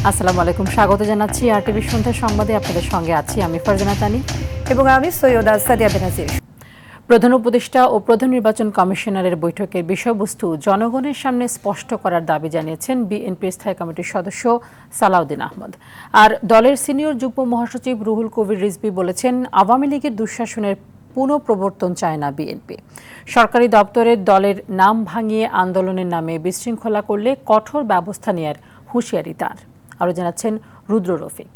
আসসালামু আলাইকুম, স্বাগত জানাচ্ছি আরটিভি সন্ধ্যার সংবাদে। আপনাদের সঙ্গে আছি আমি ফারজানা তানি এবং আমি সৈয়দা সাদিয়া বেনাজির। প্রধান উপদেষ্টা ও প্রধান নির্বাচন কমিশনারের বৈঠকের বিষয়বস্তু জনগণের সামনে স্পষ্ট করার দাবি জানিয়েছেন বিএনপির স্থায়ী কমিটির সদস্য সালাউদ্দিন আহমদ। আর দলের সিনিয়র যুগ্ম মহাসচিব রুহুল কবির রিজভী বলেছেন, আওয়ামী লীগের দুঃশাসনের পুনঃপ্রবর্তন চায় না বিএনপি। সরকারি দপ্তরের দলের নাম ভাঙিয়ে আন্দোলনের নামে বিশৃঙ্খলা করলে কঠোর ব্যবস্থা নেয়ার হুঁশিয়ারি তার। আরও জানাচ্ছেন রুদ্র রফিক।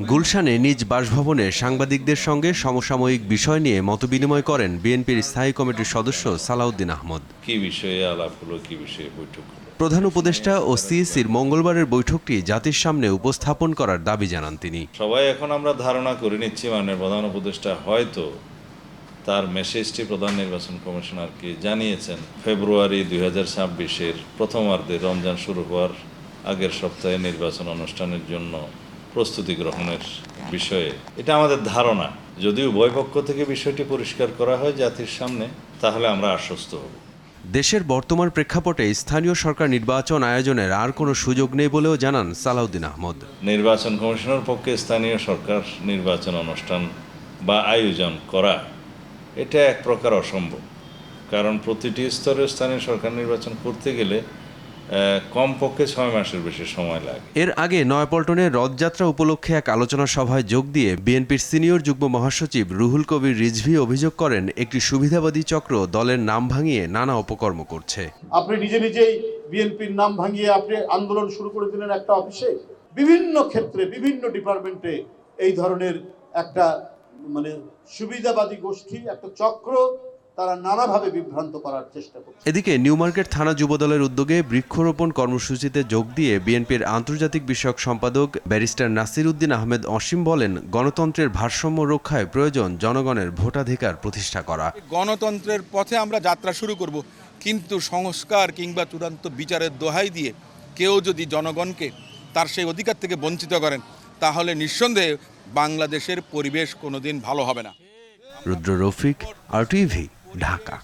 গুলশানে নিজ বাসভবনে সাংবাদিকদের সঙ্গে সমসাময়িক বিষয় নিয়ে মতবিনিময় করেন বিএনপির স্থায়ী কমিটির সদস্য সালাউদ্দিন আহমদ। কি বিষয়ে আলাপ হলো, কি বিষয়ে বৈঠক হলো? প্রধান উপদেষ্টা ও সিইসির মঙ্গলবারের বৈঠকটি জাতির সামনে উপস্থাপন করার দাবি জানান তিনি। সবাই এখন আমরা ধারণা করে নিচ্ছি মাননীয় প্রধান উপদেষ্টা হয়তো তার মেসেজটি প্রধান নির্বাচন কমিশনারকে জানিয়েছেন ফেব্রুয়ারি 2026-এর প্রথমার্ধে রমজান শুরু হওয়ার আগের সপ্তাহে নির্বাচন অনুষ্ঠানের জন্য প্রস্তুতি গ্রহণের বিষয়ে। এটা আমাদের ধারণা। যদি উভয় পক্ষ থেকে বিষয়টি পরিষ্কার করা হয় জাতির সামনে, তাহলে আমরা আশ্বস্ত হব। দেশের বর্তমান প্রেক্ষাপটে স্থানীয় সরকার নির্বাচন আয়োজনের আর কোনো সুযোগ নেই বলেও জানান সালাউদ্দিন আহমদ। নির্বাচন কমিশনের পক্ষে স্থানীয় সরকার নির্বাচন অনুষ্ঠান বা আয়োজন করা এটা এক প্রকার অসম্ভব, কারণ প্রতিটি স্তরে স্থানীয় সরকার নির্বাচন করতে গেলে কমপক্ষে 6 মাসের বেশি সময় লাগে। এর আগে নয়াপল্টনের রথযাত্রা উপলক্ষে এক আলোচনা সভায় যোগ দিয়ে বিএনপির সিনিয়র যুগ্ম মহাসচিব রুহুল কবির রিজভী অভিযোগ করেন, একটি সুবিধাবাদী চক্র দলের নাম ভাঙিয়ে নানা অপকর্ম করছে। আপনি নিজেই বিএনপির নাম ভাঙিয়ে আপনি আন্দোলন শুরু করে দিলেন একটা অফিসে। বিভিন্ন ক্ষেত্রে বিভিন্ন ডিপার্টমেন্টে এই ধরনের একটা সুবিধাবাদী গোষ্ঠী, একটা চক্র, তারা নানাভাবে বিভ্রান্ত করার চেষ্টা করছে। এদিকে নিউ মার্কেট থানা যুবদলের উদ্যোগে বৃক্ষরোপণ কর্মসূচিতে যোগ দিয়ে বিএনপির আন্তর্জাতিক বিষয়ক সম্পাদক ব্যারিস্টার নাসির উদ্দিন আহমেদ অসীম বলেন, গণতন্ত্রের ভারসাম্য রক্ষায় প্রয়োজন জনগণের ভোটাধিকার প্রতিষ্ঠা করা। গণতন্ত্রের পথে আমরা যাত্রা শুরু করব, কিন্তু সংস্কার কিংবা চূড়ান্ত বিচারের দোহাই দিয়ে কেউ যদি জনগণকে তার সেই অধিকার থেকে বঞ্চিত করেন, তাহলে নিঃসন্দেহে বাংলাদেশের পরিবেশ কোনোদিন ভালো হবে না। রুদ্র রফিক, আরটিভি, ঢাকা।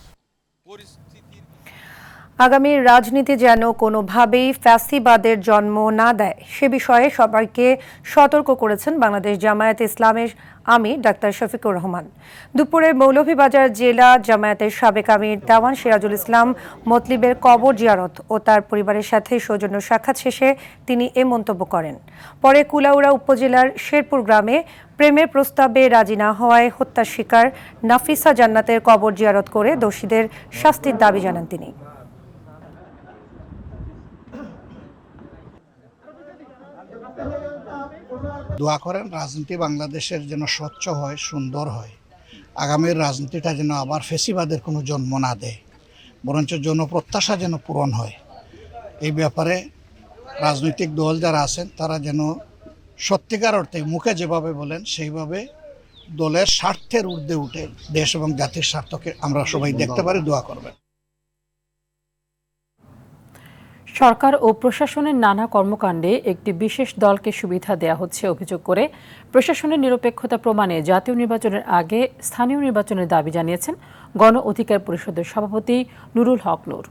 আগামী রাজনীতি যেন কোনোভাবেই ফ্যাসিবাদের জন্ম না দেয় সে বিষয়ে সবাইকে সতর্ক করেছেন বাংলাদেশ জামায়াতে ইসলামের আমির ডাক্তার শফিকুর রহমান। দুপুরে মৌলভীবাজার জেলা জামায়াতের সাবেক আমির দেওয়ান সিরাজুল ইসলাম মতলিবের কবর জিয়ারত ও তার পরিবারের সাথে সৌজন্য সাক্ষাৎ শেষে তিনি এ মন্তব্য করেন। পরে কুলাউড়া উপজেলার শেরপুর গ্রামে প্রেমের প্রস্তাবে রাজি না হওয়ায় হত্যার শিকার নাফিসা জান্নাতের কবর জিয়ারত করে দোষীদের শাস্তির দাবি জানান তিনি। দোয়া করেন রাজনীতি বাংলাদেশের যেন স্বচ্ছ হয়, সুন্দর হয়। আগামীর রাজনীতিটা যেন আবার ফেসিবাদের কোনো জন্ম না দেয়, বরঞ্চ জনপ্রত্যাশা যেন পূরণ হয়। এই ব্যাপারে রাজনৈতিক দল যারা আছেন তারা যেন সত্যিকার অর্থে মুখে যেভাবে বলেন সেইভাবে দলের স্বার্থের ঊর্ধ্বে উঠে দেশ এবং জাতির স্বার্থকে আমরা সবাই দেখতে পারি। দোয়া করবেন। সরকার ও প্রশাসনের নানা কর্মকাণ্ডে একটি বিশেষ দলকে সুবিধা দেয়া হচ্ছে অভিযোগ করে প্রশাসনের নিরপেক্ষতা প্রমাণে জাতীয় নির্বাচনের আগে স্থানীয় নির্বাচনের দাবি জানিয়েছেন গণ অধিকার পরিষদের সভাপতি নুরুল হক নূর।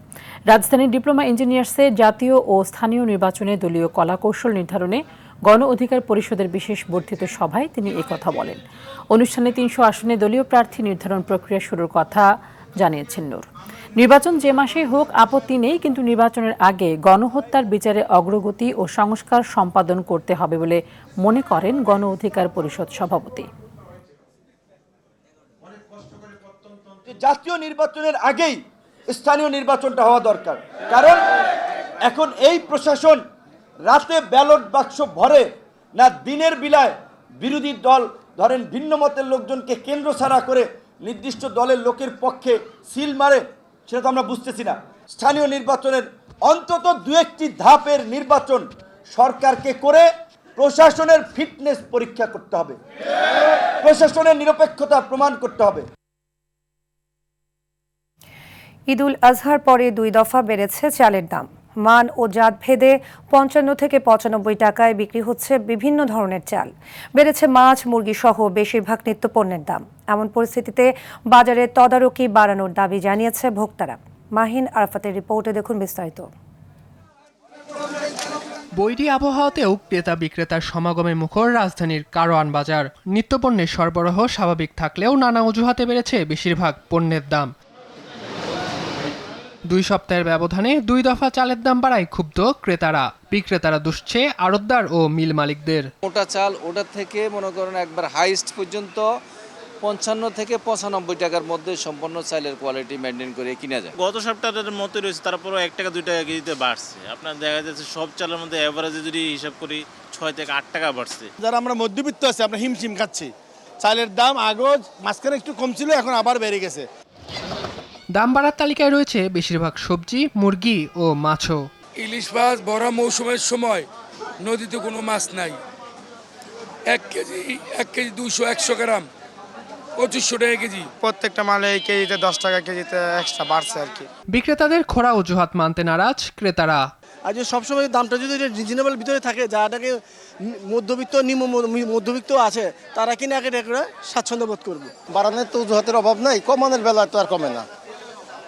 রাজধানীর ডিপ্লোমা ইঞ্জিনিয়ার্সে জাতীয় ও স্থানীয় নির্বাচনে দলীয় কলাকৌশল নির্ধারণে গণ অধিকার পরিষদের বিশেষ বর্ধিত সভায় তিনি একথা বলেন। অনুষ্ঠানে 300 আসনে দলীয় প্রার্থী নির্ধারণ প্রক্রিয়া শুরুর কথা জানিয়েছেন নূর। নির্বাচন যে মাসেই হোক আপত্তি নেই, কিন্তু নির্বাচনের আগে গণহত্যার বিচারে অগ্রগতি ও সংস্কার সম্পাদন করতে হবে বলে মনে করেন গণ অধিকার পরিষদ সভাপতি। জাতীয় নির্বাচনের আগেই স্থানীয় নির্বাচনটা হওয়া দরকার, কারণ এখন এই প্রশাসন রাতে ব্যালট বাক্স ভরে না দিনের বেলায় বিরোধী দল ধরেন ভিন্ন মতের লোকজনকে কেন্দ্র ছাড়া করে নির্দিষ্ট দলের লোকের পক্ষে সিল মারে, সেটা তো আমরা বুঝতেছি না। স্থানীয় নির্বাচনের অন্তত 2-1টি ধাপের নির্বাচন সরকারকে করে প্রশাসনের ফিটনেস পরীক্ষা করতে হবে, প্রশাসনের নিরপেক্ষতা প্রমাণ করতে হবে। ঈদুল আজহার পরে 2 দফা বেড়েছে চালের দাম। মান ও জাত ভেদে 55 থেকে 95 টাকায় বিক্রি হচ্ছে বিভিন্ন ধরনের চাল। বেড়েছে মাছ, মুরগি সহ বেশিরভাগ নিত্যপণ্যের দাম। এমন পরিস্থিতিতে বাজারে তদারকি বাড়ানোর দাবি জানিয়েছে ভোক্তারা। মাহিন আরাফাতের রিপোর্টে দেখুন বিস্তারিত। বৈরী আবহাওয়াতেও ক্রেতা বিক্রেতার সমাগমে মুখর রাজধানীর কারওয়ান বাজার। নিত্যপণ্যের সরবরাহ স্বাভাবিক থাকলেও নানা অজুহাতে বেড়েছে বেশিরভাগ পণ্যের দাম। 2 সপ্তাহের ব্যবধানে 2 দফা চালের দাম বাড়ায় ক্ষুব্ধ ক্রেতারা। বিক্রেতারা দুষছে আড়তদার ও মিল মালিকদের। মোটা চাল ওটার থেকে মনে করেন একবার হাইস্ট পর্যন্ত 55 থেকে 95 টাকার মধ্যে সম্পূর্ণ চালের কোয়ালিটি মেনটেন করে কিনা যায়। গত সপ্তাহের মতো রয়েছে, তারপরও 1 টাকা 2 টাকা কেজিতে বাড়ছে। আপনার দেখা যাচ্ছে সব চালের মধ্যে এভারেজে যদি হিসাব করি 6 থেকে 8 টাকা বাড়ছে। যারা আমরা মধ্যবিত্ত আছি আমরা হিমশিম খাচ্ছি। চালের দাম আগেও মাঝখানে একটু কম ছিল, এখন আবার বেড়ে গেছে। দাম বাড়ার তালিকায় রয়েছে বেশিরভাগ সবজি, মুরগি ও মাছও। ইলিশ মাছ ভরা মৌসুমের সময় নদীতে কোনো মাছ নাই। 1 কেজি 200-100 গ্রাম 2500 টাকা কেজি। প্রত্যেকটা মালে এই কেজিতে 10 টাকা কেজিতে এক্সট্রা বাড়ছে আর কি। বিক্রেতাদের খোড়া অজুহাত মানতে নারাজ ক্রেতারা। আর যে সবসময় দামটা যদি রিজনেবল ভিতরে থাকে, যাটাকে মধ্যবিত্ত নিম্ন মধ্যবিত্ত আছে তারা কিনে আগে স্বাচ্ছন্দ্য বোধ করবে। বাড়ানোর তো অজুহাতের অভাব নাই, কমানোর বেলায় তো আর কমে না।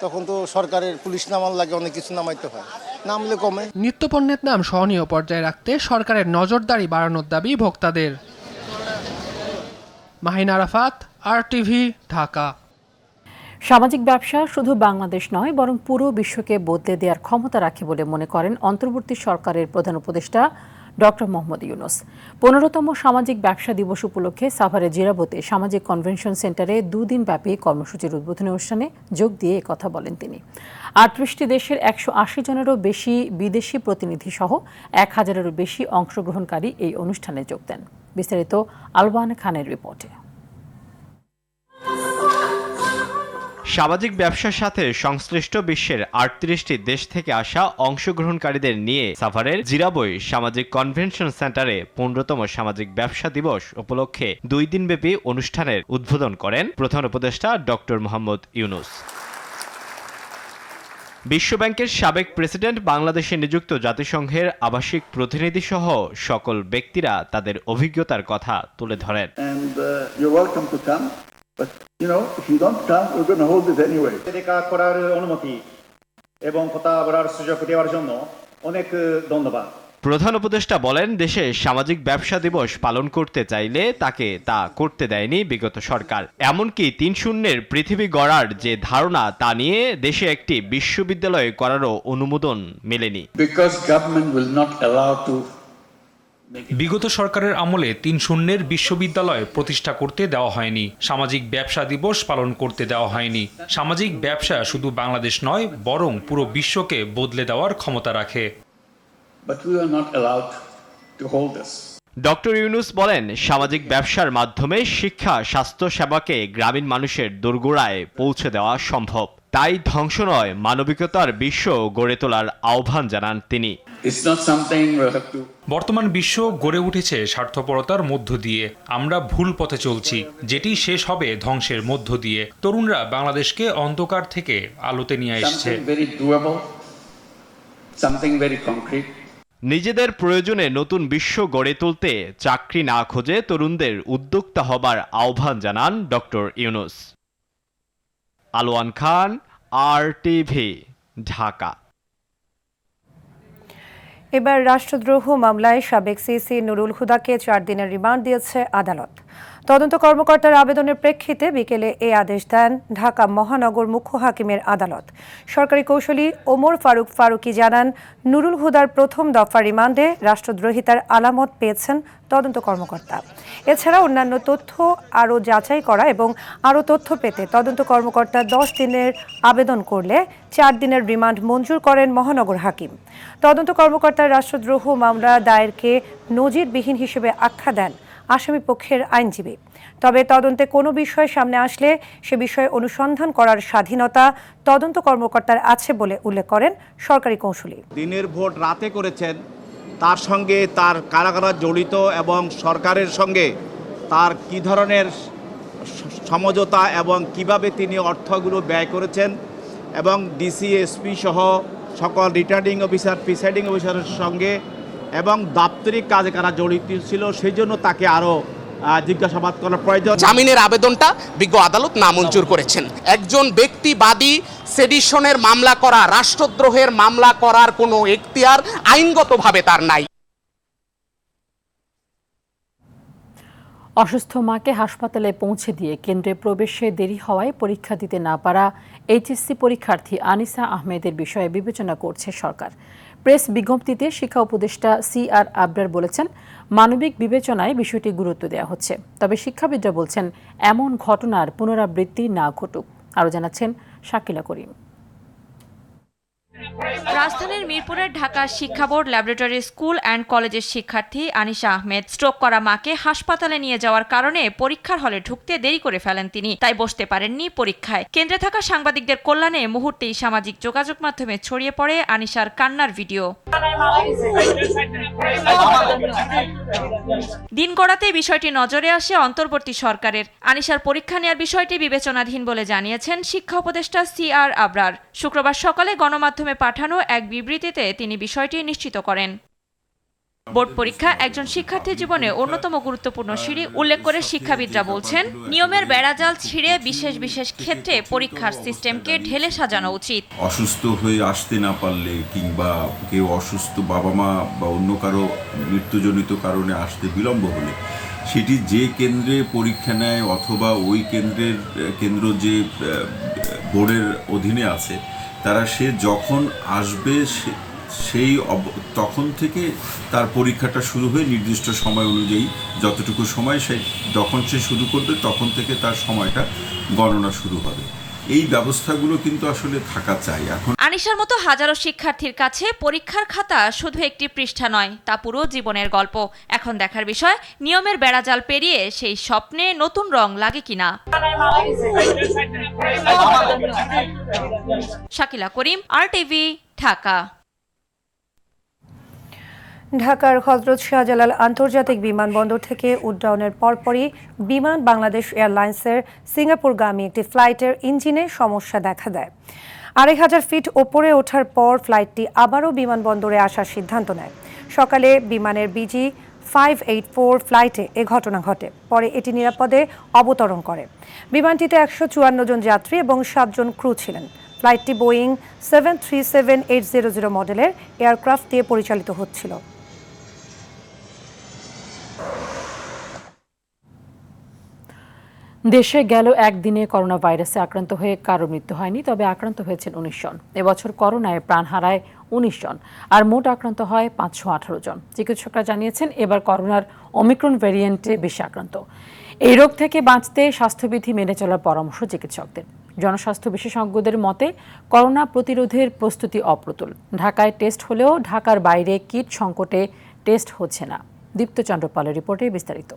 তখন তো সরকারের পুলিশ নামার লাগে, অনেক কিছু নামাইতে হয়, নামলে কমে। নিত্যপণ্যের দাম সহনীয় পর্যায়ে রাখতে সরকারের নজরদারি বাড়ানোর দাবি ভোক্তাদের। মাহিন আরাফাত, RTV, ঢাকা। সামাজিক ব্যবসা শুধু বাংলাদেশ নয় বরং পুরো বিশ্বকে বদলে দেওয়ার ক্ষমতা রাখে বলে মনে করেন অন্তর্বর্তী সরকারের প্রধান উপদেষ্টা ডক্টর মোহাম্মদ ইউনূস। 15তম সামাজিক ব্যবসা দিবস উপলক্ষে সাভারের জিরাবতে সামাজিক কনভেনশন সেন্টারে 2 দিনব্যাপী কর্মসূচির উদ্বোধনী অনুষ্ঠানে যোগ দিয়ে কথা বলেন তিনি। 38টি দেশের 180 জনেরও বেশি বিদেশি প্রতিনিধি সহ 1000-এরও বেশি অংশগ্রহণকারী এই অনুষ্ঠানে যোগ দেন। বিস্তারিত আলবান খানের রিপোর্টে। সামাজিক ব্যবসার সাথে সংশ্লিষ্ট বিশ্বের 38টি দেশ থেকে আসা অংশগ্রহণকারীদের নিয়ে সাভারের জিরাবই সামাজিক কনভেনশন সেন্টারে 15তম সামাজিক ব্যবসা দিবস উপলক্ষে 2 দিনব্যাপী অনুষ্ঠানের উদ্বোধন করেন প্রধান উপদেষ্টা ডক্টর মোহাম্মদ ইউনূস। বিশ্বব্যাংকের সাবেক প্রেসিডেন্ট, বাংলাদেশে নিযুক্ত জাতিসংঘের আবাসিক প্রতিনিধি সহ সকল ব্যক্তিরা তাদের অভিজ্ঞতার কথা তুলে ধরেন। করার অনুমতি এবং কথা বলার সুযোগ দেওয়ার জন্য অনেক ধন্যবাদ। প্রধান উপদেষ্টা বলেন, দেশে সামাজিক ব্যবসা দিবস পালন করতে চাইলে তাকে তা করতে দেয়নি বিগত সরকার। এমনকি 3-0 পৃথিবী গড়ার যে ধারণা তা নিয়ে দেশে একটি বিশ্ববিদ্যালয় করারও অনুমোদন মেলেনি। বিগত সরকারের আমলে 3-0 বিশ্ববিদ্যালয় প্রতিষ্ঠা করতে দেওয়া হয়নি। সামাজিক ব্যবসা দিবস পালন করতে দেওয়া হয়নি। সামাজিক ব্যবসা শুধু বাংলাদেশ নয় বরং পুরো বিশ্বকে বদলে দেওয়ার ক্ষমতা রাখে। ডক্টর ইউনূস বলেন, সামাজিক ব্যবসার মাধ্যমে শিক্ষা, স্বাস্থ্য সেবাকে গ্রামীণ মানুষের দোরগোড়ায় পৌঁছে দেওয়া সম্ভব। তাই ধ্বংস নয়, মানবিকতার বিশ্ব গড়ে তোলার আহ্বান জানান তিনি। বর্তমান বিশ্ব গড়ে উঠেছে স্বার্থপরতার মধ্য দিয়ে। আমরা ভুল পথে চলছি, যেটি শেষ হবে ধ্বংসের মধ্য দিয়ে। তরুণরা বাংলাদেশকে অন্ধকার থেকে আলোতে নিয়ে এসেছে। নিজেদের প্রয়োজনে নতুন বিশ্ব গড়ে তুলতে চাকরি না খোঁজে তরুণদের উদ্যোক্তা হবার আহ্বান জানান ডক্টর ইউনূস। আলওয়ান খান, RTV, ঢাকা। এবার রাষ্ট্রদ্রোহ মামলায় সাবেক সিসি নুরুল হুদাকে 4 দিনের রিমান্ড দিয়েছে আদালত। তদন্ত কর্মকর্তার আবেদনের প্রেক্ষিতে বিকেলে এই আদেশ দেন ঢাকা মহানগর মুখ্য হাকিমের আদালত। সরকারি কৌঁসুলি ওমর ফারুকি জানান, নুরুল হুদার প্রথম দফা রিমান্ডে রাষ্ট্রদ্রোহিতার আলামত পেয়েছেন তদন্ত কর্মকর্তা। এছাড়া অন্যান্য তথ্য আরও যাচাই করা এবং আরও তথ্য পেতে তদন্ত কর্মকর্তা 10 দিনের আবেদন করলে 4 দিনের রিমান্ড মঞ্জুর করেন মহানগর হাকিম। তদন্ত কর্মকর্তার রাষ্ট্রদ্রোহ মামলা দায়েরকে নজিরবিহীন হিসেবে আখ্যা দেন আসামি পক্ষের আইনজীবী। তবে তদন্তে কোনো বিষয় সামনে আসলে সে বিষয়ে অনুসন্ধান করার স্বাধীনতা তদন্ত কর্মকর্তার আছে বলে উল্লেখ করেন সরকারি কৌঁসুলি। দিনের ভোট রাতে করেছেন, তার সঙ্গে তার কারা জড়িত এবং সরকারের সঙ্গে তার কি ধরনের সমঝোতা এবং কিভাবে তিনি অর্থগুলো ব্যয় করেছেন এবং ডিসি, এসপি সহ সকল রিটার্নিং অফিসার, প্রিসাইডিং অফিসারের সঙ্গে এবং দাপ্তরিক কাজে কারা জড়িত ছিল, সেই জন্য তাকে আরও জিজ্ঞাসাবাদ করার প্রয়োজন। জামিনের আবেদনটা বিজ্ঞ আদালত নামঞ্জুর করেছেন। একজন ব্যক্তি বাদী সেডিশনের মামলা করা, রাষ্ট্রদ্রোহের মামলা করার কোনো এখতিয়ার আইনগতভাবে তার নাই। অসুস্থ মাকে হাসপাতালে পৌঁছে দিয়ে কেন্দ্রে প্রবেশে দেরি হওয়ায় পরীক্ষা দিতে না পারা এইচএসসি পরীক্ষার্থী আনিসা আহমেদের বিষয়ে বিবেচনা করছে সরকার। প্রেস বিজ্ঞপ্তিতে শিক্ষা উপদেষ্টা CR আবরার বলেছেন, মানবিক বিবেচনায় বিষয়টি গুরুত্ব দেওয়া হচ্ছে। তবে শিক্ষাবিদরা বলছেন, এমন ঘটনার পুনরাবৃত্তি না ঘটুক। আরও জানাচ্ছেন শাকিলা করিম। রাজধানীর মিরপুরের ঢাকা শিক্ষা বোর্ড ল্যাবরেটরি স্কুল অ্যান্ড কলেজের শিক্ষার্থী আনিসা আহমেদ স্ট্রোক করা মাকে হাসপাতালে নিয়ে যাওয়ার কারণে পরীক্ষার হলে ঢুকতে দেরি করে ফেলেন তিনি, তাই বসতে পারেননি পরীক্ষায়। কেন্দ্রে থাকা সাংবাদিকদের কল্যাণে মুহূর্তেই সামাজিক যোগাযোগ মাধ্যমে ছড়িয়ে পড়ে আনিসার কান্নার ভিডিও। দিন গড়াতে বিষয়টি নজরে আসে অন্তর্বর্তী সরকারের। আনিসার পরীক্ষা নেওয়ার বিষয়টি বিবেচনাধীন বলে জানিয়েছেন শিক্ষা উপদেষ্টা CR আবরার। শুক্রবার সকালে গণমাধ্যমে পাঠানো এক বিবৃতিতে তিনি বিষয়টি নিশ্চিত করেন। বোর্ড পরীক্ষা একজন শিক্ষার্থীর জীবনে অন্যতম গুরুত্বপূর্ণ সিঁড়ি উল্লেখ করে শিক্ষাবিদরা বলছেন, নিয়মের বেড়াজাল ছিঁড়ে বিশেষ বিশেষ ক্ষেত্রে পরীক্ষার সিস্টেমকে ঢেলে সাজানো উচিত। অসুস্থ হয়ে আসতে না পারলে কিংবা কেউ অসুস্থ বাবা মা বা অন্য কারো মৃত্যুজনিত কারণে আসতে বিলম্ব হলে সেটি যে কেন্দ্রে পরীক্ষা নেয় অথবা ওই কেন্দ্র যে বোর্ডের অধীনে আছে তারা সে যখন আসবে তখন থেকে তার পরীক্ষাটা শুরু হয়ে নির্দিষ্ট সময় অনুযায়ী যতটুকু সময় যখন সে শুরু করবে তখন থেকে তার সময়টা গণনা শুরু হবে। এই ব্যবস্থাগুলো কিন্তু আসলে থাকা চাই। এখন আনিসার মতো হাজারো শিক্ষার্থীর কাছে পরীক্ষার খাতা শুধু একটি পৃষ্ঠা নয়, তা পুরো জীবনের গল্প। এখন দেখার বিষয়, নিয়মের বেড়াজাল পেরিয়ে সেই স্বপ্নে নতুন রং লাগে কিনা। শাকিলা করিম, RTV, ঢাকা। ঢাকার হযরত শাহজালাল আন্তর্জাতিক বিমানবন্দর থেকে উড্ডয়নের পরপরই বিমান বাংলাদেশ এয়ারলাইন্সের সিঙ্গাপুরগামী একটি ফ্লাইটের ইঞ্জিনে সমস্যা দেখা দেয়। ২,৫০০ ফিট ওপরে ওঠার পর ফ্লাইটটি আবারও বিমানবন্দরে আসার সিদ্ধান্ত নেয়। সকালে বিমানের BG 584 ফ্লাইটে এ ঘটনা ঘটে। পরে এটি নিরাপদে অবতরণ করে। বিমানটিতে ১৫৪ জন যাত্রী এবং ৭ জন ক্রু ছিলেন। ফ্লাইটটি বোয়িং 737-800 মডেলের এয়ারক্রাফট দিয়ে পরিচালিত হচ্ছিল। দেশে গেল একদিনে করোনা ভাইরাসে আক্রান্ত হয়ে কারো মৃত্যু হয়নি, তবে আক্রান্ত হয়েছেন 19 জন। এবছর করোনায় প্রাণ হারায় 19 জন, আর মোট আক্রান্ত হয় 518 জন। চিকিৎসকরা জানিয়েছেন, এবার করোনার ওমিক্রন ভ্যারিয়েন্টে বেশি আক্রান্ত। এই রোগ থেকে বাঁচতে স্বাস্থ্যবিধি মেনে চলার পরামর্শ চিকিৎসকদের। জনস্বাস্থ্য বিশেষজ্ঞদের মতে, করোনা প্রতিরোধের প্রস্তুতি অপ্রতুল। ঢাকায় টেস্ট হলেও ঢাকার বাইরে কিট সংকটে টেস্ট হচ্ছে না। দীপ্ত চন্দ্রপালের রিপোর্টে বিস্তারিত।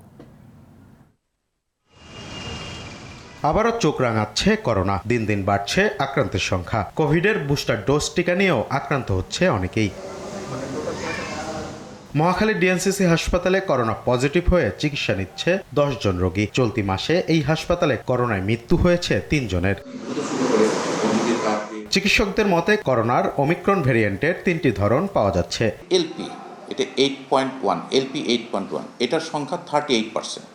আবারও চোখ রাঙাচ্ছে করোনা। দিন দিন বাড়ছে আক্রান্তের সংখ্যা। কোভিডের বুস্টার ডোজ টিকা নিয়েও আক্রান্ত হচ্ছে অনেকেই। মহাখালী DNCC হাসপাতালে করোনা পজিটিভ হয়ে চিকিৎসা নিচ্ছে 10 জন রোগী। চলতি মাসে এই হাসপাতালে করোনায় মৃত্যু হয়েছে 3 জনের। চিকিৎসকদের মতে, করোনার ওমিক্রন ভ্যারিয়েন্টের 3টি ধরন পাওয়া যাচ্ছে। LP এটা 8.1, LP 8.1, এটার সংখ্যা 38%।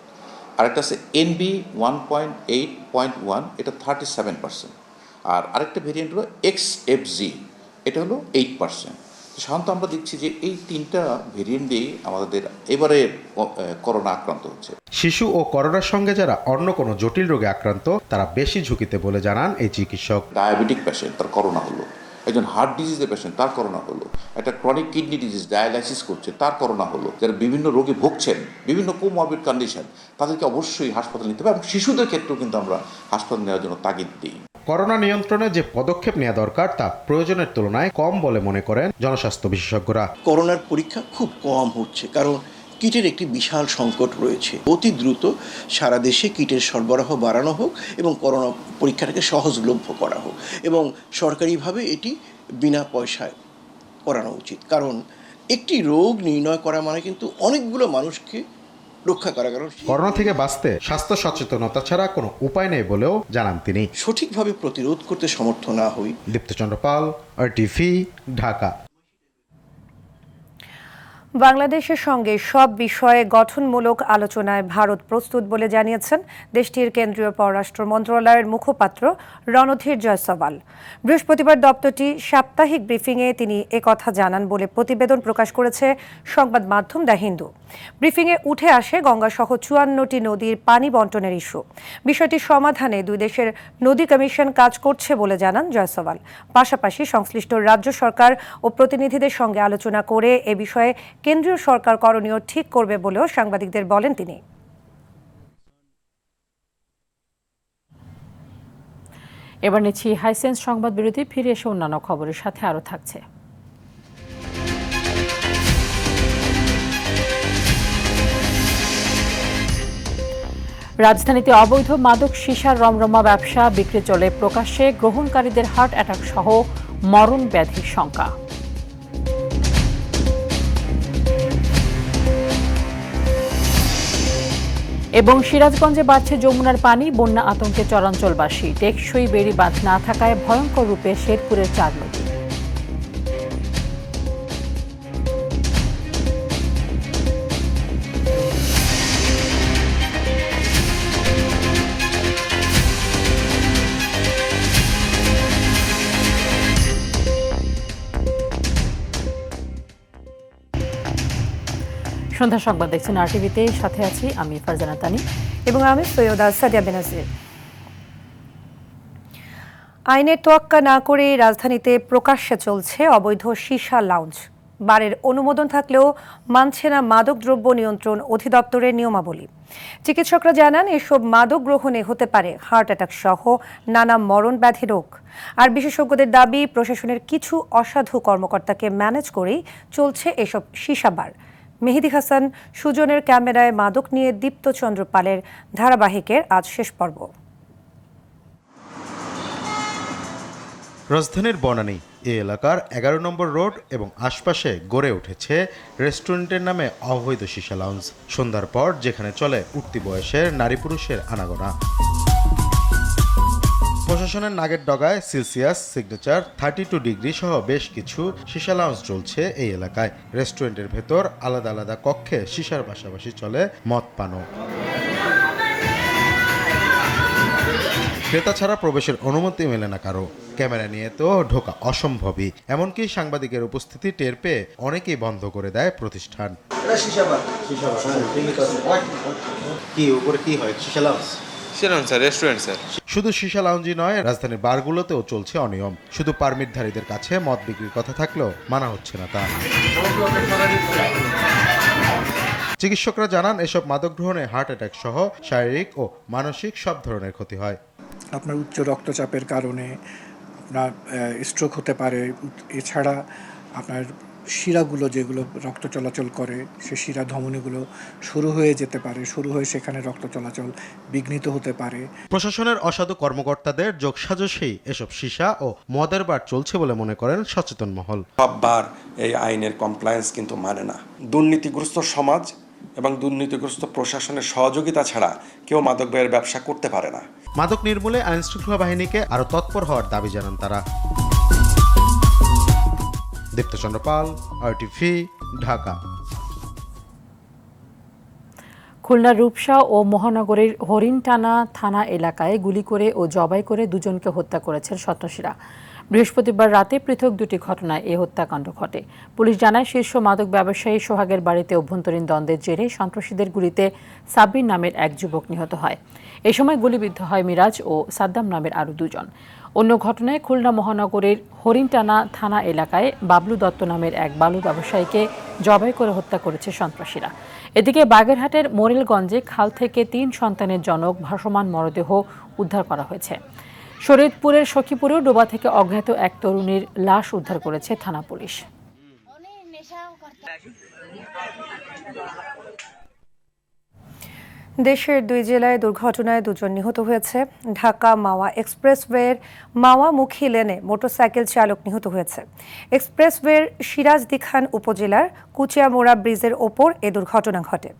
আরেকটা আছে NB 1.8.1, এটা 37%। আর আরেকটা ভেরিয়েন্ট হলো XFG, এটা হলো 8%। সাধারণত আমরা দেখছি যে এই 3টা ভেরিয়েন্ট দিয়ে আমাদের এবারে করোনা আক্রান্ত হচ্ছে। শিশু ও করোনার সঙ্গে যারা অন্য কোনো জটিল রোগে আক্রান্ত তারা বেশি ঝুঁকিতে বলে জানান এই চিকিৎসক। ডায়াবেটিক পেশেন্ট, তার করোনা হলো। একজন হার্ট ডিজিজের পেশেন্ট, তার করোনা হলো। একটা ক্রনিক কিডনি ডিজিজ, ডায়ালাইসিস করছে, তার করোনা হলো। যারা বিভিন্ন রোগে ভুগছেন, বিভিন্ন কোমরবিড কন্ডিশন, তাদেরকে অবশ্যই হাসপাতাল নিতে হবে। এবং শিশুদের ক্ষেত্রেও কিন্তু আমরা হাসপাতাল নেওয়ার জন্য তাগিদ দিই। করোনা নিয়ন্ত্রণে যে পদক্ষেপ নেওয়া দরকার তা প্রয়োজনের তুলনায় কম বলে মনে করেন জনস্বাস্থ্য বিশেষজ্ঞরা। করোনার পরীক্ষা খুব কম হচ্ছে, কারণ কিটের একটি বিশাল সংকট রয়েছে। অতি দ্রুত সারা দেশে কিটের সরবরাহ বাড়ানো হোক এবং করোনা পরীক্ষাটাকে সহজলভ্য করা হোক, এবং সরকারিভাবে এটি বিনা পয়সায় করানো উচিত। কারণ একটি রোগ নির্ণয় করা মানে কিন্তু অনেকগুলো মানুষকে রক্ষা করা। কারণ করোনা থেকে বাঁচতে স্বাস্থ্য সচেতনতা ছাড়া কোনো উপায় নেই বলেও জানান তিনি। সঠিকভাবে প্রতিরোধ করতে সমর্থ না হই। দীপ্ত চন্দ্রপাল, RTV, ঢাকা। বাংলাদেশের সঙ্গে সব বিষয়ে গঠনমূলক আলোচনায় ভারত প্রস্তুত বলে জানিয়েছেন দেশটির কেন্দ্রীয় পররাষ্ট্র মন্ত্রণালয়ের মুখপাত্র রণধীর জয়সওয়াল। বৃহস্পতিবার দপ্তরটি সাপ্তাহিক ব্রিফিংয়ে তিনি একথা জানান বলে প্রতিবেদন প্রকাশ করেছে সংবাদ মাধ্যম দ্য হিন্দু। ব্রিফিংয়ে উঠে আসে গঙ্গাসহ 54টি নদীর পানি বন্টনের ইস্যু। বিষয়টি সমাধানে দুই দেশের নদী কমিশন কাজ করছে বলে জানান জয়সওয়াল। পাশাপাশি সংশ্লিষ্ট রাজ্য সরকার ও প্রতিনিধিদের সঙ্গে আলোচনা করে এ বিষয়ে কেন্দ্রীয় সরকার করণীয় ঠিক করবে বলেও সাংবাদিকদের বলেন তিনি। এবার নিচ্ছি হাইসেন্স সংবাদ বিরতি, ফিরে এসে অন্যান্য খবরের সাথে আরও থাকছে। রাজধানীতে অবৈধ মাদক সীসার রমরমা ব্যবসা, বিক্রি চলে প্রকাশ্যে, গ্রহণকারীদের হার্ট অ্যাটাক সহ মরণ ব্যাধির শঙ্কা। এবং সিরাজগঞ্জে বাড়ছে যমুনার পানি, বন্যা আতঙ্কে চরাঞ্চলবাসী। টেকসই বেড়ি বাঁধ না থাকায় ভয়ঙ্কর রূপে শেরপুরের 4 নদী। সন্ধ্যা সংবাদ দেখছেন আরটিভিতে, সাথে আছি আমি ফারজানা তানি এবং আমি সৈয়দা সাদিয়া বেনাজির। আইনের তোয়াক্কা না করে রাজধানীতে প্রকাশ্যে চলছে অবৈধ সীসা লাউঞ্জ। বারের অনুমোদন থাকলেও মানছে না মাদকদ্রব্য নিয়ন্ত্রণ অধিদপ্তরের নিয়মাবলী। চিকিৎসকরা জানান এসব মাদক গ্রহণে হতে পারে হার্ট অ্যাটাক সহ নানা মরণ ব্যাধি রোগ। আর বিশেষজ্ঞদের দাবি, প্রশাসনের কিছু অসাধু কর্মকর্তাকে ম্যানেজ করেই চলছে এসব সীসা বার। মেহেদি হাসান সুজনের ক্যামেরায় মাদক নিয়ে দীপ্ত চন্দ্র পালের ধারাবাহিকের আজ শেষ পর্ব। রাজধানীর বনানী এই এলাকার 11 নম্বর রোড এবং আশপাশে গড়ে উঠেছে রেস্টুরেন্টের নামে অবৈধ সীসা লাউঞ্জ। সন্ধ্যার পর যেখানে চলে উঠতি বয়সের নারী পুরুষের আনাগোনা। প্রশাসনের নাগের ডগায় সেলসিয়াস, সিগনেচার, 32 ডিগ্রি সহ বেশ কিছু সীসা লাউঞ্জ চলছে এই এলাকায়। রেস্টুরেন্টের ভেতর আলাদা আলাদা কক্ষে সীসার পাশাপাশি চলে মদ পানও। ক্রেতা ছাড়া প্রবেশের অনুমতি মেলে না কারো। ক্যামেরা নিয়ে তো ঢোকা অসম্ভবই। এমনকি সাংবাদিকের উপস্থিতি টের পেয়ে অনেকেই বন্ধ করে দেয় প্রতিষ্ঠান। কি উপরে কি হয়? সীসা লাউঞ্জ? Restaurant sir. শুধু সীসা লাউঞ্জই নয়, রাজধানীর বারগুলোতেও চলছে অনিয়ম। শুধু পারমিটধারীদের কাছে মদ বিক্রির কথা থাকলেও মানা হচ্ছে না তা। চিকিৎসকরা জানান এসব মাদক গ্রহণে হার্ট অ্যাটাক সহ শারীরিক ও মানসিক সব ধরনের ক্ষতি হয়। আপনার উচ্চ রক্তচাপের কারণে আপনার স্ট্রোক হতে পারে। এছাড়া আপনার শিরাগুলো যেগুলো রক্ত চলাচল করে, সে শিরা ধমনীগুলো শুরু হয়ে যেতে পারে, শুরু হয়ে সেখানে রক্ত চলাচল বিঘ্নিত হতে পারে। প্রশাসনের অসাধু কর্মকর্তাদের যোগসাজশেই এসব সীসা ও মদের বার চলছে বলে মনে করেন সচেতন মহল। সব বার এই আইনের কমপ্লায়েন্স কিন্তু মানে না। দুর্নীতিগ্রস্ত সমাজ এবং দুর্নীতিগ্রস্ত প্রশাসনের সহযোগিতা ছাড়া কেউ মাদক ব্যয়ের ব্যবসা করতে পারে না। মাদক নির্মূলে আইনশৃঙ্খলা বাহিনীকে আরও তৎপর হওয়ার দাবি জানান তারা। দীপ্ত চন্দ্র পাল, আরটিভি, ঢাকা। খুলনার রূপসা ও মহানগরীর হরিণটানা থানা এলাকায় গুলি করে ও জবাই করে দুজনকে হত্যা করেছেন সন্ত্রাসীরা। বৃহস্পতিবার রাতে পৃথক দুটি ঘটনায় এ হত্যাকাণ্ড ঘটে। পুলিশ জানায়, শীর্ষ মাদক ব্যবসায়ী সোহাগের বাড়িতে অভ্যন্তরীণ দ্বন্দ্বের জেরে সন্ত্রাসীদের গুলিতে সাব্বির নামের এক যুবক নিহত হয়। এ সময় গুলিবিদ্ধ হয় মিরাজ ও সাদ্দাম নামের আরও দুজন। অন্য ঘটনায় খুলনা মহানগরীর হরিণটানা থানা এলাকায় বাবলু দত্ত নামের এক বালু ব্যবসায়ীকে জবাই করে হত্যা করেছে সন্ত্রাসীরা। এদিকে বাগেরহাটের মোরেলগঞ্জে খাল থেকে 3 সন্তানের জনক ভাসমান মরদেহ উদ্ধার করা হয়েছে। শরীয়তপুরের সখীপুরেও ডোবা থেকে অজ্ঞাত এক তরুণীর লাশ উদ্ধার করেছে থানা পুলিশ। দেশের 2 জেলায় দুর্ঘটনায় 2 জন নিহত হয়েছে। ঢাকা মাওয়া এক্সপ্রেসওয়ের মাওয়ামুখী লেনে মোটরসাইকেল চালক নিহত হয়েছে। এক্সপ্রেসওয়ের সিরাজদিখান উপজেলার কুচিয়ামোড়া ব্রিজের ওপর এ দুর্ঘটনা ঘটে।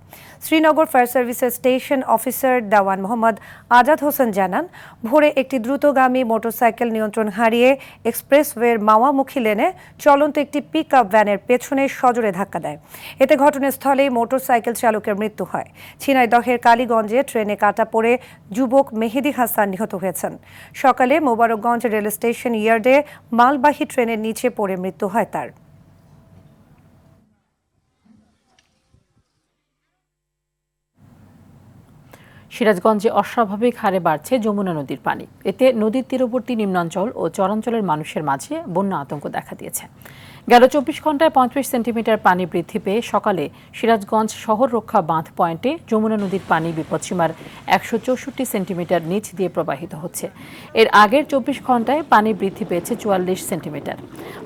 শ্রীনগর ফায়ার সার্ভিসের স্টেশন অফিসার দেওয়ান মোহাম্মদ আজাদ হোসেন জানান, ভোরে একটি দ্রুতগামী মোটরসাইকেল নিয়ন্ত্রণ হারিয়ে এক্সপ্রেসওয়ের মাওয়ামুখী লেনে চলন্ত একটি পিকআপ ভ্যানের পেছনে সজোরে ধাক্কা দেয়। এতে ঘটনাস্থলেই মোটরসাইকেল চালকের মৃত্যু হয়। ঝিনাইদহের কালীগঞ্জে ট্রেনে কাটা পড়ে যুবক মেহেদি হাসান নিহত হয়েছেন। সকালে মোবারকগঞ্জ রেল স্টেশন ইয়ার্ডে মালবাহী ট্রেনের নিচে পড়ে মৃত্যু হয় তার। সিরাজগঞ্জে অস্বাভাবিক হারে বাড়ছে যমুনা নদীর পানি। এতে নদীর তীরবর্তী নিম্নাঞ্চল ও চরাঞ্চলের মানুষের মাঝে বন্যা আতঙ্ক দেখা দিয়েছে। গেল 24 ঘন্টায় 35 সেন্টিমিটার পানি বৃদ্ধি পেয়ে সকালে সিরাজগঞ্জ শহর রক্ষা বাঁধ পয়েন্টে যমুনা নদীর পানি বিপদসীমার 164 সেন্টিমিটার নিচ দিয়ে প্রবাহিত হচ্ছে। এর আগের 24 ঘন্টায় পানি বৃদ্ধি পেয়েছে 44 সেন্টিমিটার।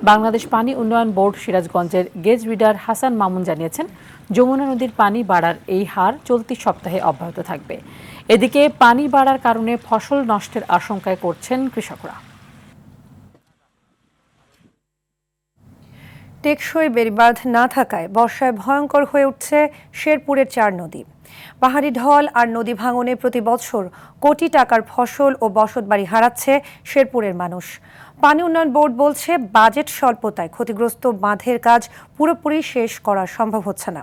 বাংলাদেশ পানি উন্নয়ন বোর্ড সিরাজগঞ্জের গেজ রিডার হাসান মামুন জানিয়েছেন, যমুনা নদীর পানি বাড়ার এই হার চলতি সপ্তাহে অব্যাহত থাকবে। এদিকে পানি বাড়ার কারণে ফসল নষ্টের আশঙ্কায় করছেন কৃষকরা। টেকসই বেড়িবাঁধ না থাকায় বর্ষায় ভয়ঙ্কর হয়ে উঠছে শেরপুরের 4 নদী। পাহাড়ি ঢল আর নদী ভাঙনে প্রতি বছর কোটি টাকার ফসল ও বসতবাড়ি হারাচ্ছে শেরপুরের মানুষ। পানি উন্নয়ন বোর্ড বলছে, বাজেট স্বল্পতায় ক্ষতিগ্রস্ত বাঁধের কাজ পুরোপুরি শেষ করা সম্ভব হচ্ছে না।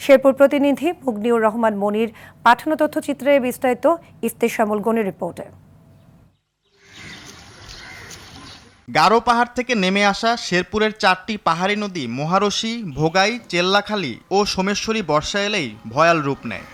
শেরপুর প্রতিনিধি মুগনিউর রহমান মনির পাঠানো তথ্যচিত্রে বিস্তারিত ইফতেশামুল গনির রিপোর্টে। গারো পাহাড় থেকে নেমে আসা শেরপুরের 4টি পাহাড়ি নদী মহারশী, ভোগাই, চেল্লাখালী ও সোমেশ্বরী বর্ষা এলেই ভয়াল রূপ নেয়।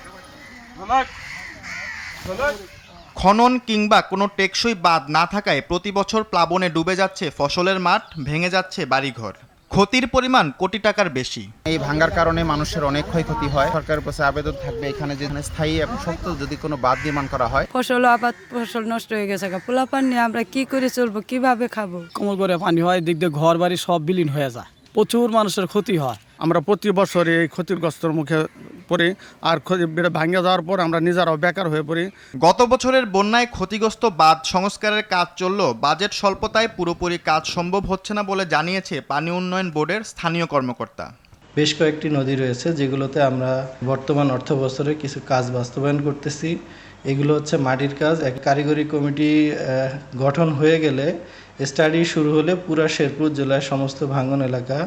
খনন কিংবা কোনো টেকসই বাঁধ না থাকায় প্রতি বছর প্লাবনে ডুবে যাচ্ছে ফসলের মাঠ, ভেঙে যাচ্ছে বাড়িঘর। ক্ষতির পরিমাণ কোটি টাকার বেশি। এই ভাঙ্গার কারণে মানুষের অনেক ক্ষয়ক্ষতি হয়। সরকারের কাছে আবেদন থাকবে, এখানে যেখানে স্থায়ী এবং শক্ত যদি কোনো বাঁধ নির্মাণ করা হয়। ফসল নষ্ট হয়ে গেছে, পোলাপান নিয়ে আমরা কি করে চলবো, কিভাবে খাবো? কোমর করে পানি হয়, দিক দিয়ে ঘর বাড়ি সব বিলীন হয়ে যায়, প্রচুর মানুষের ক্ষতি হয়। আমরা প্রতি বছর এই ক্ষতিগ্রস্তর মুখে পড়ি, আর ভাঙে যাওয়ার পর আমরা নিজেরাও বেকার হয়ে পড়ি। গত বছরের বন্যায় ক্ষতিগ্রস্ত বাঁধ সংস্কারের কাজ চললেও বাজেট স্বল্পতায় পুরোপুরি কাজ সম্ভব হচ্ছে না বলে জানিয়েছে পানি উন্নয়ন বোর্ডের স্থানীয় কর্মকর্তা। বেশ কয়েকটি নদী রয়েছে যেগুলোতে আমরা বর্তমান অর্থ বছরে কিছু কাজ বাস্তবায়ন করতেছি। এগুলো হচ্ছে মাটির কাজ। এক কারিগরি কমিটি গঠন হয়ে গেলে, স্টাডি শুরু হলে পুরা শেরপুর জেলার সমস্ত ভাঙন এলাকা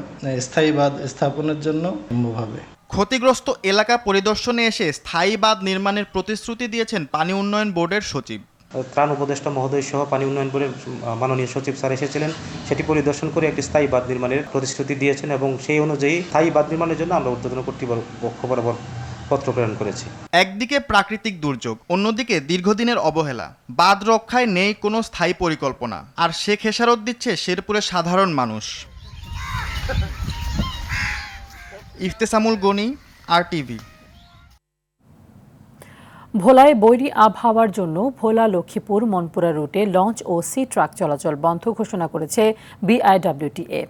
স্থায়ী বাঁধ স্থাপনের জন্য সম্ভব হবে। ক্ষতিগ্রস্ত এলাকা পরিদর্শনে এসে স্থায়ী বাঁধ নির্মাণের প্রতিশ্রুতি দিয়েছেন পানি উন্নয়ন বোর্ডের সচিব। ত্রাণ উপদেষ্টা মহোদয় সহ পানি উন্নয়ন বোর্ডের মাননীয় সচিব স্যার এসেছিলেন, সেটি পরিদর্শন করে একটি স্থায়ী বাঁধ নির্মাণের প্রতিশ্রুতি দিয়েছেন এবং সেই অনুযায়ী স্থায়ী বাঁধ নির্মাণের জন্য আমরা ঊর্ধ্বতন কর্তৃপক্ষ বরাবর পত্র প্রেরণ করেছি। একদিকে প্রাকৃতিক দুর্যোগ, অন্যদিকে দীর্ঘদিনের অবহেলা। বাঁধ রক্ষায় নেই কোনো স্থায়ী পরিকল্পনা, আর সে খেসারত দিচ্ছে শেরপুরের সাধারণ মানুষ। ইফতেশামুল গনি, RTV। ভোলায় বৈরী আবহাওয়ার জন্য ভোলা লক্ষ্মীপুর মনপুরা রুটে লঞ্চ ও সি ট্রাক চলাচল বন্ধ ঘোষণা করেছে BIWTA।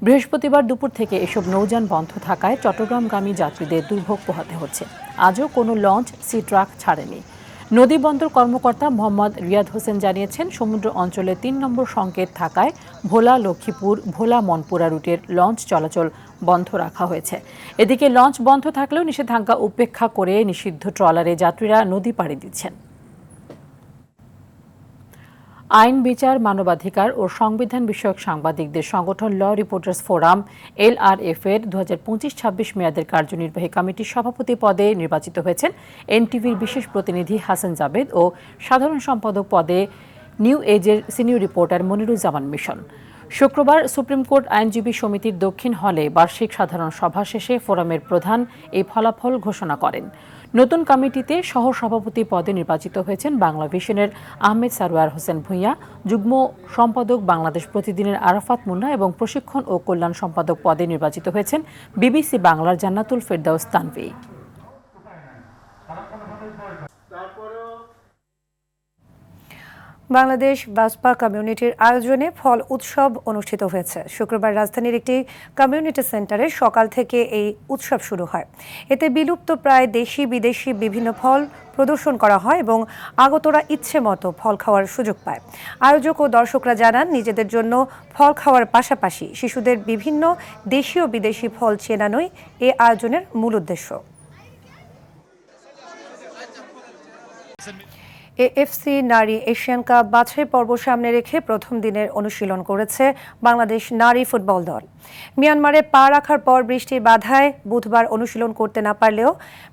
বৃহস্পতিবার দুপুর থেকে এসব নৌযান বন্ধ থাকায় চট্টগ্রামগামী যাত্রীদের দুর্ভোগ পোহাতে হচ্ছে। আজও কোনো লঞ্চ, সি ট্রাক ছাড়েনি। নদী বন্দর কর্মকর্তা মোহাম্মদ রিয়াদ হোসেন জানিয়েছেন, সমুদ্র অঞ্চলে 3 নম্বর সংকেত থাকায় ভোলা লক্ষ্মীপুর ভোলা মনপুরা রুটের লঞ্চ চলাচল বন্ধ রাখা হয়েছে। এদিকে লঞ্চ বন্ধ থাকলেও নিষেধাজ্ঞা উপেক্ষা করে নিষিদ্ধ ট্রলারে যাত্রীরা নদী পাড়ি দিচ্ছেন। আইন, বিচার, মানবাধিকার ও সংবিধান বিষয়ক সাংবাদিকদের সংগঠন ল রিপোর্টার্স ফোরাম LRF এর 2025-26 মেয়াদের কার্যনির্বাহী কমিটির সভাপতি পদে নির্বাচিত হয়েছেন NTVর বিশেষ প্রতিনিধি হাসান জাবেদ ও সাধারণ সম্পাদক পদে নিউ এজের সিনিয়র রিপোর্টার মনিরুজ্জামান মিশন। শুক্রবার সুপ্রিম কোর্ট আইনজীবী সমিতির দক্ষিণ হলে বার্ষিক সাধারণ সভা শেষে ফোরামের প্রধান এই ফলাফল ঘোষণা করেন। নতুন কমিটিতে সহ সভাপতি পদে নির্বাচিত হয়েছেন বাংলা ভিশনের আহমেদ সারোয়ার হোসেন ভূঁইয়া, যুগ্ম সম্পাদক বাংলাদেশ প্রতিদিনের আরাফাত মুন্না এবং প্রশিক্ষণ ও কল্যাণ সম্পাদক পদে নির্বাচিত হয়েছেন BBC বাংলার জান্নাতুল ফেরদাউস তানভী। বাংলাদেশ বাসপা কমিউনিটির আয়োজনে ফল উৎসব অনুষ্ঠিত হয়েছে। শুক্রবার রাজধানীর একটি কমিউনিটি সেন্টারে সকাল থেকে এই উৎসব শুরু হয়। এতে বিলুপ্ত প্রায় দেশি বিদেশি বিভিন্ন ফল প্রদর্শন করা হয় এবং আগতরা ইচ্ছে মতো ফল খাওয়ার সুযোগ পায়। আয়োজক ও দর্শকরা জানান, নিজেদের জন্য ফল খাওয়ার পাশাপাশি শিশুদের বিভিন্ন দেশি ও বিদেশি ফল চেনানোই এ আয়োজনের মূল উদ্দেশ্য। এএফসি নারী এশিয়ান কাপ বাছাই পর্ব সামনে রেখে প্রথম দিনের অনুশীলন করেছে বাংলাদেশ নারী ফুটবল দল। মিয়ানমারে পা রাখার পর বৃষ্টির বাধায় বুধবার অনুশীলন করতে না পারলেও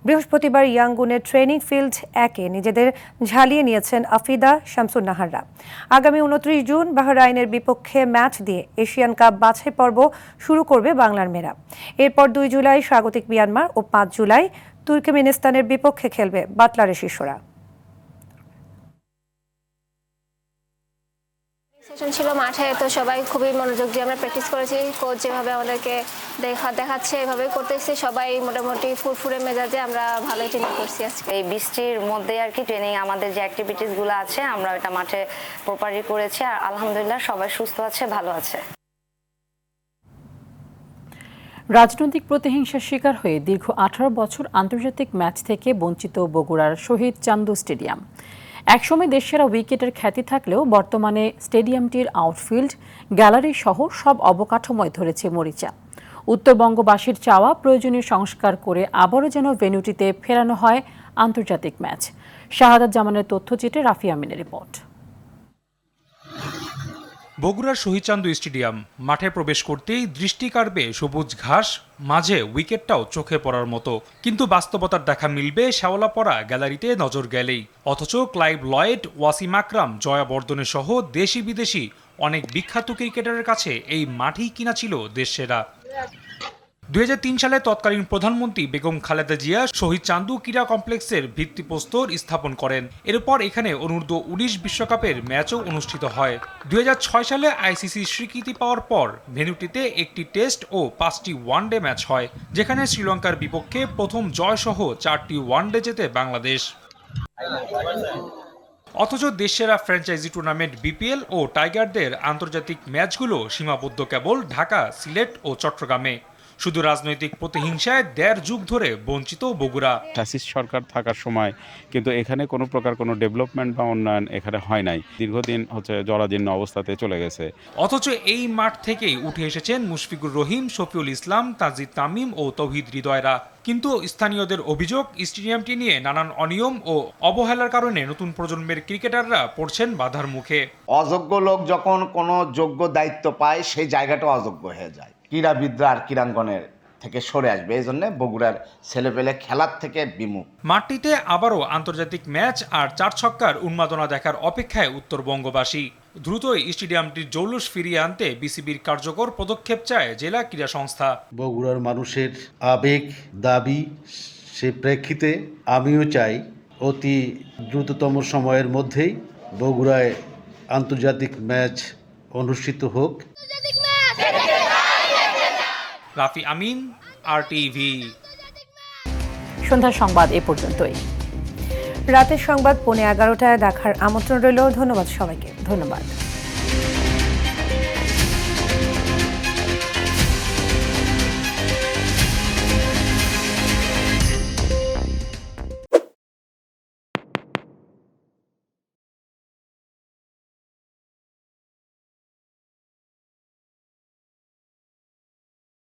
বৃহস্পতিবার ইয়াঙ্গুনের ট্রেনিং ফিল্ড 1-এ নিজেদের ঝালিয়ে নিয়েছেন আফিদা শামসুন্নাহাররা। আগামী 29 জুন বাহরাইনের বিপক্ষে ম্যাচ দিয়ে এশিয়ান কাপ বাছাই পর্ব শুরু করবে বাংলার মেয়েরা। এরপর 2 জুলাই স্বাগতিক মিয়ানমার ও 5 জুলাই তুর্কমেনিস্তানের বিপক্ষে খেলবে বাটলারের শিশুরা। সেশন ছিল মাঠে, তো সবাই খুবই মনোযোগ দিয়ে আমরা প্র্যাকটিস করেছি। কোচ যেভাবে আমাদেরকে দেখাচ্ছে এভাবেই করতেছি। সবাই মোটামুটি ফুরফুরে মেজাজে আমরা ভালোই ট্রেনিং করছি আজকে। এই বৃষ্টির মধ্যে আর কি ট্রেনিং, আমাদের যে অ্যাক্টিভিটিসগুলো আছে আমরা এটা মাঠে প্রপারলি করেছি আর আলহামদুলিল্লাহ সবাই সুস্থ আছে, ভালো আছে। রাজনৈতিক প্রতিহিংসার শিকার হয়ে দীর্ঘ 18 বছর আন্তর্জাতিক ম্যাচ থেকে বঞ্চিত বগুড়ার শহীদ চান্দু স্টেডিয়াম। একসময় দেশসেরা উইকেটের খ্যাতি থাকলেও বর্তমানে স্টেডিয়ামটির আউটফিল্ড, গ্যালারি সহ সব অবকাঠামোয় ধরেছে মরিচা। উত্তরবঙ্গবাসীর চাওয়া প্রয়োজনীয় সংস্কার করে আবারও যেন ভেন্যুটিতে ফেরানো হয় আন্তর্জাতিক ম্যাচ। শাহাদাত জামানের তথ্যচিত্রে রাফি আমিনের রিপোর্ট। বগুড়ার শহীদ চান্দু স্টেডিয়াম মাঠে প্রবেশ করতেই দৃষ্টি কাড়বে সবুজ ঘাস, মাঝে উইকেটটাও চোখে পড়ার মতো। কিন্তু বাস্তবতার দেখা মিলবে শ্যাওলা পড়া গ্যালারিতে নজর গেলেই। অথচ ক্লাইভ লয়েড, ওয়াসিম আকরাম, জয়া বর্ধনে সহ দেশি বিদেশি অনেক বিখ্যাত ক্রিকেটারের কাছে এই মাঠই কিনা ছিল দেশসেরা। 2003 সালে তৎকালীন প্রধানমন্ত্রী বেগম খালেদা জিয়া শহীদ চান্দু ক্রীড়া কমপ্লেক্সের ভিত্তিপ্রস্তর স্থাপন করেন। এরপর এখানে অনূর্ধ্ব 19 বিশ্বকাপের ম্যাচও অনুষ্ঠিত হয়। 2006 সালে আইসিসি স্বীকৃতি পাওয়ার পর ভেন্যুটিতে একটি টেস্ট ও 5টি ওয়ানডে ম্যাচ হয়, যেখানে শ্রীলঙ্কার বিপক্ষে প্রথম জয়সহ 4টি ওয়ানডে জেতে বাংলাদেশ। অথচ দেশসেরা ফ্র্যাঞ্চাইজি টুর্নামেন্ট বিপিএল ও টাইগারদের আন্তর্জাতিক ম্যাচগুলো সীমাবদ্ধ কেবল ঢাকা, সিলেট ও চট্টগ্রামে। শুধু রাজনৈতিক প্রতিহিংসায় 1.5 যুগ ধরে বঞ্চিত বগুড়া। ফ্যাসিস্ট সরকার থাকার সময় কিন্তু এখানে কোনো প্রকার কোনো ডেভেলপমেন্ট বা উন্নয়ন এখানে হয় নাই, দীর্ঘদিন জরাজীর্ণ অবস্থাতে চলে গেছে। অথচ এই মাঠ থেকেই উঠে এসেছেন মুশফিকুর রহিম, শফিউল ইসলাম, তাজিদ তামিম ও তৌহিদ হৃদয়রা। কিন্তু স্থানীয়দের অভিযোগ, স্টেডিয়ামটি নিয়ে নানান অনিয়ম ও অবহেলার কারণে নতুন প্রজন্মের ক্রিকেটাররা পড়ছেন বাধার মুখে। অযোগ্য লোক যখন কোনো যোগ্য দায়িত্ব পায় সেই জায়গাটা অযোগ্য হয়ে যায়, ক্রীড়াবিদরা আর ক্রীড়াঙ্গনের থেকে সরে আসবে। এই জন্য বগুড়ার ছেলেপেলে খেলার থেকে বিমুখ। মাঠটিতে আবারও আন্তর্জাতিক ম্যাচ আর 4 ছক্কার উন্মাদনা দেখার অপেক্ষায় উত্তরবঙ্গবাসী। দ্রুতই স্টেডিয়ামটির জৌলুস ফিরিয়ে আনতে বিসিবির কার্যকর পদক্ষেপ চায় জেলা ক্রীড়া সংস্থা। বগুড়ার মানুষের আবেগ, দাবি, সে প্রেক্ষিতে আমিও চাই অতি দ্রুততম সময়ের মধ্যেই বগুড়ায় আন্তর্জাতিক ম্যাচ অনুষ্ঠিত হোক। রাফি আমিন, RTV। সন্ধ্যার সংবাদ এ পর্যন্তই। রাতের সংবাদ 11:15 দেখার আমন্ত্রণ রইল। ধন্যবাদ সবাইকে। ধন্যবাদ।